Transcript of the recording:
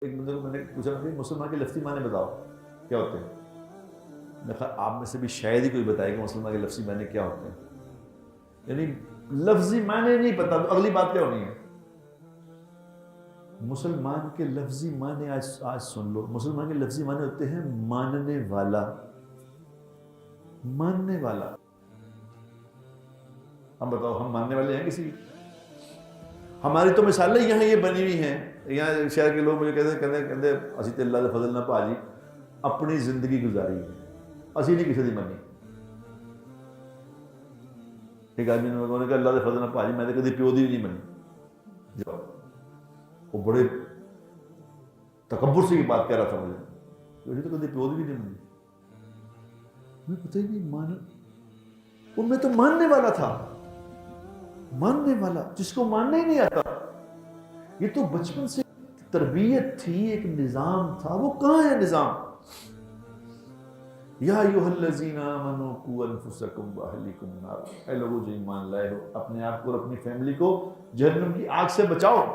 ایک بندے کو میں نے پوچھا کہ مسلمان کے لفظی معنی بتاؤ کیا ہوتے ہیں. میں کہا آپ میں سے بھی شاید ہی کوئی بتائے کہ مسلمان کے لفظی معنی کیا ہوتے ہیں. یعنی لفظی معنی نہیں پتا تو اگلی بات کیا ہونی ہے. مسلمان کے لفظی معنی آج سن لو. مسلمان کے لفظی معنی ہوتے ہیں ماننے والا. ماننے والا. ہم بتاؤ ہم ماننے والے ہیں کسی؟ ہماری تو مثالیں یہاں یہ بنی ہوئی ہیں. یہاں شہر کے لوگ مجھے کہتے ہیں اسی تے اللہ دے فضل نہ پاجی اپنی زندگی گزاری ہے اسی نہیں کسی دی منی. ایک آدمی نے کہا اللہ دے فضل نہ پاجی میں نے کدی پیو دی بھی نہیں منی. وہ بڑے تکبر سے یہ بات کہہ رہا تھا مجھے تو کدی پیو دی بھی نہیں منی. مجھے پتہ ہی نہیں ان میں تو ماننے والا تھا. ماننے والا جس کو ماننا ہی نہیں آتا. یہ تو بچپن سے تربیت تھی ایک نظام تھا. وہ کہاں ہے نظام؟ یا ایھا الذین آمنوا قوا انفسکم واہلیکم نارا. اے لوگوں جو ایمان لائے ہو اپنے آپ کو اور اپنی فیملی کو جہنم کی آگ سے بچاؤ.